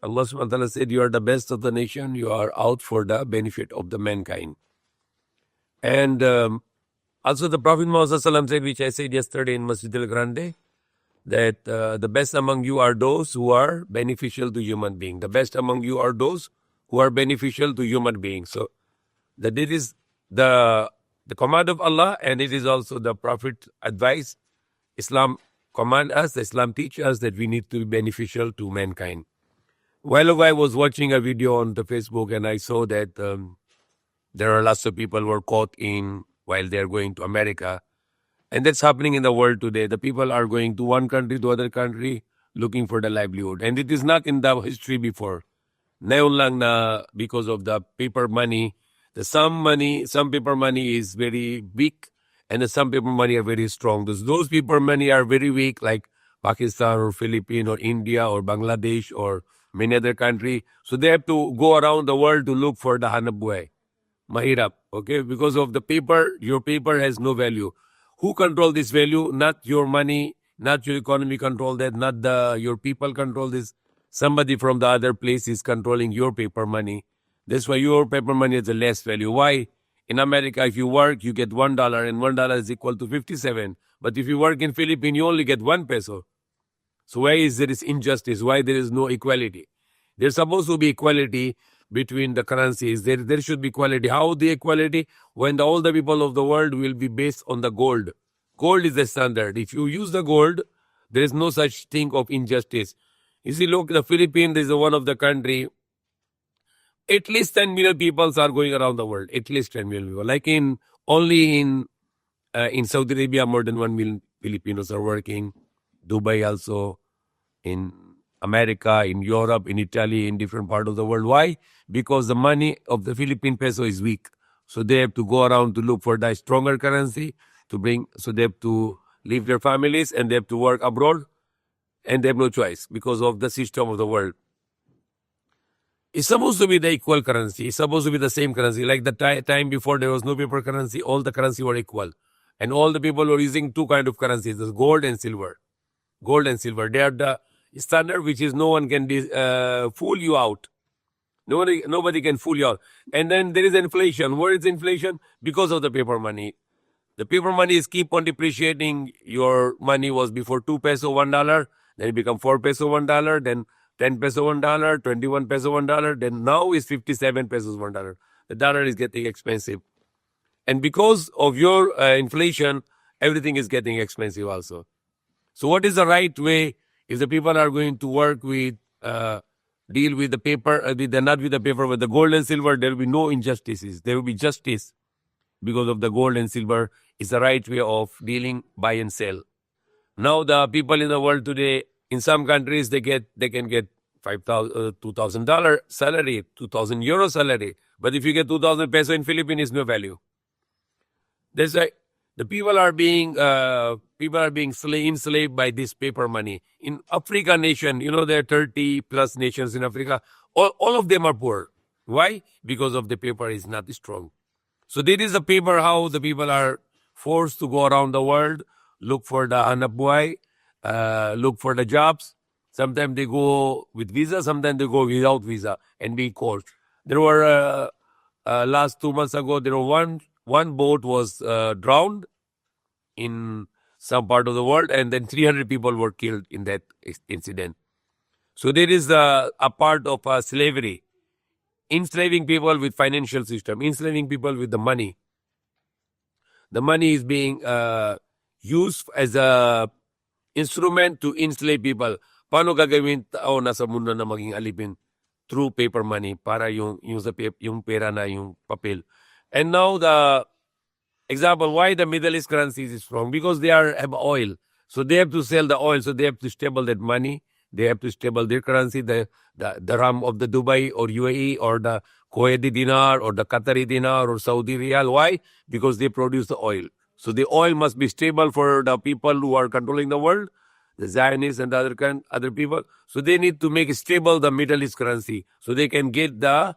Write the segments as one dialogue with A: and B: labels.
A: Allah subhanahu wa ta'ala said, you are the best of the nation, you are out for the benefit of the mankind. And also the Prophet Muhammad said, which I said yesterday in Masjid al-Grande, that the best among you are those who are beneficial to human beings. The best among you are those who are beneficial to human beings. So that it is the command of Allah, and it is also the Prophet advice. Islam command us, Islam teach us that we need to be beneficial to mankind. While ago I was watching a video on the Facebook, and I saw that there are lots of people who are caught in while they're going to America. And that's happening in the world today. The people are going to one country to other country looking for the livelihood. And it is not in the history before. Ngayon lang na because of the paper money, some paper money is very weak, and some paper money are very strong. Those paper money are very weak, like Pakistan or Philippines or India or Bangladesh or many other country. So they have to go around the world to look for the hanap buhay. Mahirap, okay? Because of the paper, your paper has no value. Who control this value? Not your money, not your economy control that, not your people control this. Somebody from the other place is controlling your paper money. That's why your paper money has a less value. Why? In America, if you work, you get $1, and $1 is equal to 57. But if you work in Philippines, you only get 1 peso. So why is there is injustice? Why there is no equality? There's supposed to be equality between the currencies. There should be equality. How the equality? When all the people of the world will be based on the gold. Gold is the standard. If you use the gold, there is no such thing of injustice. You see, look, the Philippines is one of the country. At least 10 million people are going around the world. At least 10 million people. Like only in Saudi Arabia, more than 1 million Filipinos are working. Dubai also, in America, in Europe, in Italy, in different part of the world. Why? Because the money of the Philippine peso is weak. So they have to go around to look for the stronger currency to bring. So they have to leave their families and they have to work abroad. And they have no choice because of the system of the world. It's supposed to be the equal currency. It's supposed to be the same currency. Like the time before there was no paper currency, all the currency were equal. And all the people were using two kind of currencies, gold and silver. Gold and silver. They are the standard, which is no one can fool you out. Nobody can fool you out. And then there is inflation. Where is inflation? Because of the paper money. The paper money is keep on depreciating. Your money was before 2 peso, $1. Then it become 4 peso, $1. Then 10 peso, $1. 21 peso, $1. Then now is 57 pesos, $1. The dollar is getting expensive. And because of your inflation, everything is getting expensive also. So what is the right way? If the people are going to work with, deal with the paper, not with the paper, with the gold and silver, there will be no injustices. There will be justice because of the gold and silver is the right way of dealing, buy and sell. Now the people in the world today, in some countries, they can get $2,000 salary, 2,000 euro salary. But if you get 2,000 peso in Philippines, it's no value. That's why the people are being enslaved by this paper money. In Africa nation, there are 30 plus nations in Africa. All of them are poor. Why? Because of the paper is not strong. So there is a paper how the people are forced to go around the world, look for the hanap buhay, look for the jobs. Sometimes they go with visa, sometimes they go without visa and be caught. There were last 2 months ago, there were one boat was drowned in some part of the world, and then 300 people were killed in that incident. So there is a part of slavery, enslaving people with financial system, enslaving people with the money. The money is being used as a instrument to enslave people. Paano gagawin tao nasa mundo na maging alipin? Through paper money, para yung pera na yung papel. And now the example, why the Middle East currency is strong? Because they have oil. So they have to sell the oil. So they have to stable that money. They have to stable their currency, the dirham of the Dubai or UAE or the Kuwaiti dinar or the Qatari dinar or Saudi riyal. Why? Because they produce the oil. So the oil must be stable for the people who are controlling the world, the Zionists and the other people. So they need to make stable the Middle East currency. So they can get the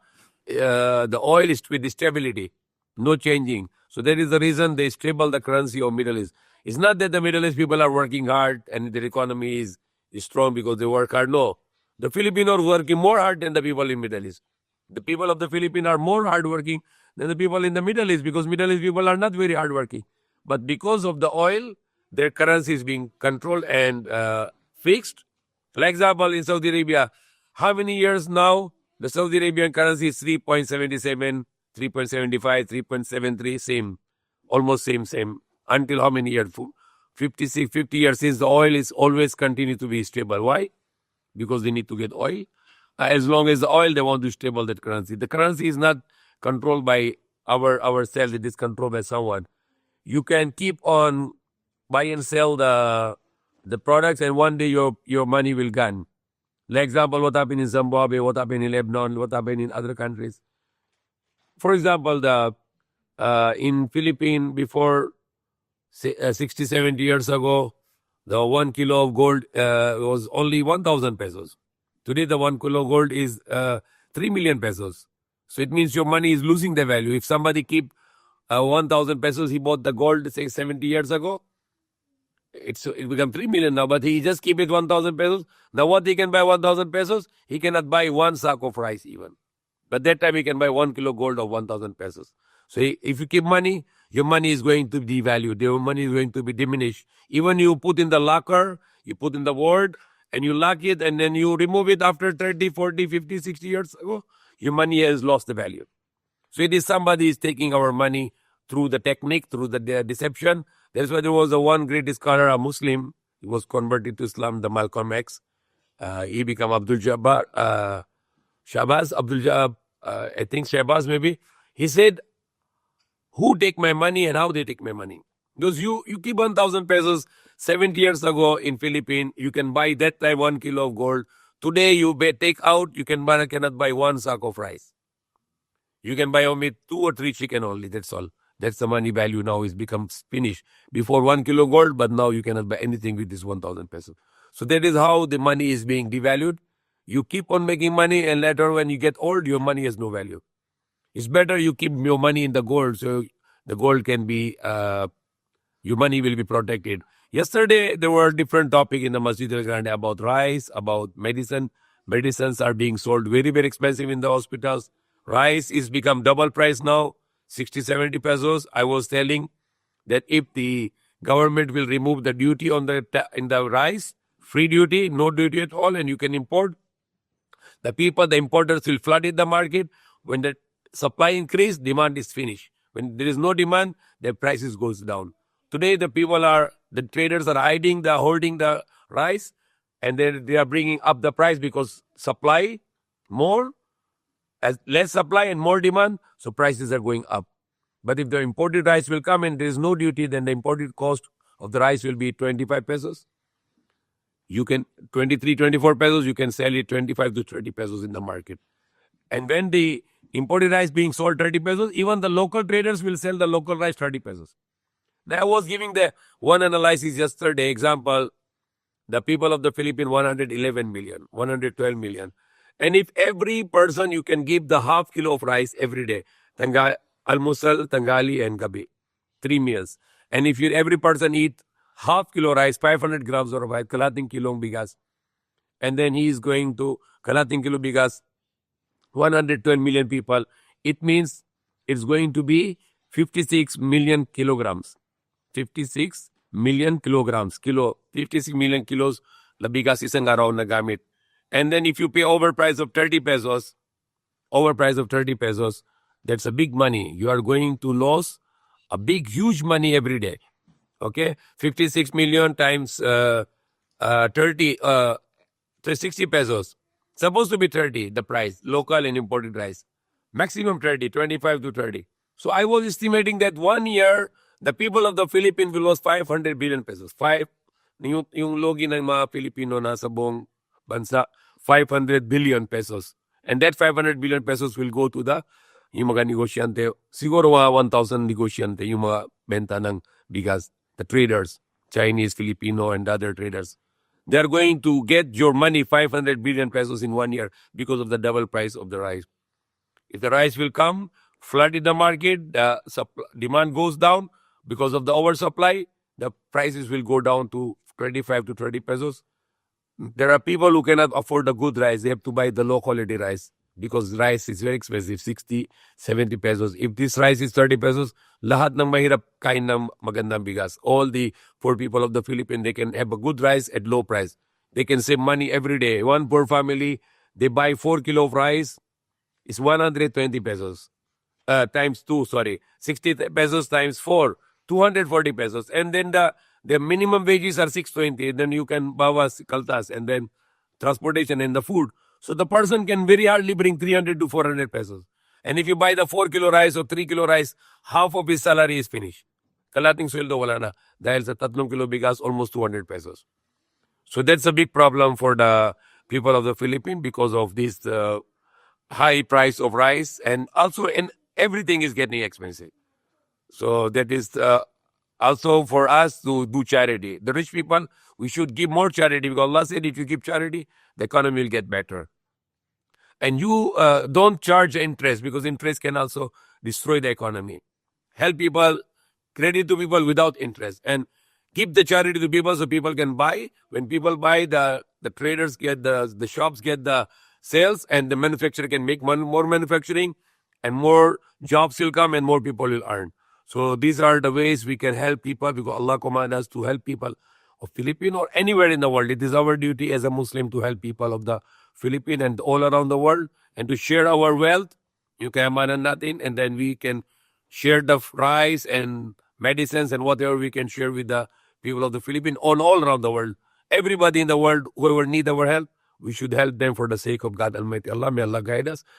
A: oil with stability, no changing. So that is the reason they stable the currency of Middle East. It's not that the Middle East people are working hard and their economy is strong because they work hard. No. The Filipinos are working more hard than the people in Middle East. The people of the Philippines are more hardworking than the people in the Middle East because Middle East people are not very hardworking. But because of the oil, their currency is being controlled and fixed. For example, in Saudi Arabia, how many years now the Saudi Arabian currency is 3.77, 3.75, 3.73, same, almost same. Until how many years? 56, 50 years since the oil is always continue to be stable. Why? Because they need to get oil. As long as the oil, they want to stable that currency. The currency is not controlled by ourselves. It is controlled by someone. You can keep on buy and sell the products, and one day your money will gone. Like example, what happened in Zimbabwe, what happened in Lebanon, what happened in other countries. For example, in Philippines before 60, 70 years ago, the 1 kilo of gold was only 1,000 pesos. Today, the 1 kilo gold is 3 million pesos. So it means your money is losing the value. If somebody keep 1,000 pesos, he bought the gold, say 70 years ago, it become 3 million now, but he just keep it 1,000 pesos. Now what he can buy 1,000 pesos? He cannot buy one sack of rice even. But that time he can buy 1 kilo gold of 1,000 pesos. So if you keep money, your money is going to be devalued. Your money is going to be diminished. Even you put in the locker, you put in the ward, and you lock it, and then you remove it after 30, 40, 50, 60 years ago, your money has lost the value. So it is somebody is taking our money through the technique, through the deception. That's why there was a one great scholar, a Muslim. He was converted to Islam, the Malcolm X. He became Abdul Jabbar, Shabazz, Abdul Jabbar, I think Shabazz maybe. He said, who take my money and how they take my money? Because you keep 1,000 pesos 70 years ago in Philippines, you can buy that time 1 kilo of gold. Today you take out, you cannot buy one sack of rice. You can buy only 2 or 3 chicken only, that's all. That's the money value now is becomes finished. Before 1 kilo gold, but now you cannot buy anything with this 1,000 pesos. So that is how the money is being devalued. You keep on making money, and later when you get old, your money has no value. It's better you keep your money in the gold, so the gold can be, your money will be protected. Yesterday, there were different topics in the Masjid Al-Grande about rice, about medicine. Medicines are being sold very, very expensive in the hospitals. Rice is become double price now, 60, 70 pesos. I was telling that if the government will remove the duty on the rice, free duty, no duty at all, and you can import, the importers will flood in the market. When the supply increase, demand is finished. When there is no demand, the prices goes down. Today, the traders are holding the rice, and they are bringing up the price because supply more, as less supply and more demand, so prices are going up. But if the imported rice will come and there is no duty, then the imported cost of the rice will be 25 pesos. You can 23, 24 pesos, you can sell it 25 to 30 pesos in the market. And when the imported rice being sold 30 pesos, even the local traders will sell the local rice 30 pesos. Now, I was giving the one analysis yesterday, example, the people of the Philippines, 111 million, 112 million. And if every person you can give the half kilo of rice every day, almusal, tangali, and gabi, 3 meals. And if every person eat half kilo rice, 500 grams of rice, kalating kilong bigas, and then he is going to kalating kilo bigas, 112 million people, it means it's going to be 56 million kilograms. 56 million kilograms. 56 million kilos na bigas isang araw na gamit. And then if you pay overprice of 30 pesos, that's a big money. You are going to lose a big, huge money every day. Okay? 56 million times 60 pesos. Supposed to be 30, the price, local and imported rice. Maximum 30, 25 to 30. So I was estimating that 1 year, the people of the Philippines will lose 500 billion pesos. Yung logi ng mga Pilipino na sa buong bansa, 500 billion pesos. And that 500 billion pesos will go to yung mga negosyante. Siguro mga 1,000 negosyante, yung mga benta ng bigas, the traders, Chinese, Filipino, and other traders. They are going to get your money, 500 billion pesos in 1 year because of the double price of the rice. If the rice will come, flood in the market, the demand goes down because of the oversupply, the prices will go down to 25 to 30 pesos. There are people who cannot afford the good rice. They have to buy the low quality rice because rice is very expensive, 60, 70 pesos. If this rice is 30 pesos, lahat ng mahirap kain ng magandang bigas. All the poor people of the Philippines, they can have a good rice at low price. They can save money every day. One poor family, they buy 4 kilo of rice, it's 120 pesos. Times 2, sorry. 60 pesos times 4, 240 pesos. And then the minimum wages are 620. Then you can bawas kaltas and then transportation and the food. So the person can very hardly bring 300 to 400 pesos. And if you buy the 4 kilo rice or 3 kilo rice, half of his salary is finished. Kalating sweldo wala na. Dahil sa 3 kilo bigas, almost 200 pesos. So that's a big problem for the people of the Philippines because of this high price of rice, and also everything is getting expensive. So that is also for us to do charity. The rich people, we should give more charity because Allah said if you give charity, the economy will get better. And you don't charge interest because interest can also destroy the economy. Help people, credit to people without interest, and give the charity to people so people can buy. When people buy, the traders get the shops get the sales, and the manufacturer can make more manufacturing, and more jobs will come and more people will earn. So these are the ways we can help people because Allah commands us to help people of Philippines or anywhere in the world. It is our duty as a Muslim to help people of the Philippines and all around the world and to share our wealth. You can manage nothing, and then we can share the rice and medicines and whatever we can share with the people of the Philippines on all around the world. Everybody in the world, whoever need our help, we should help them for the sake of God Almighty Allah. May Allah guide us.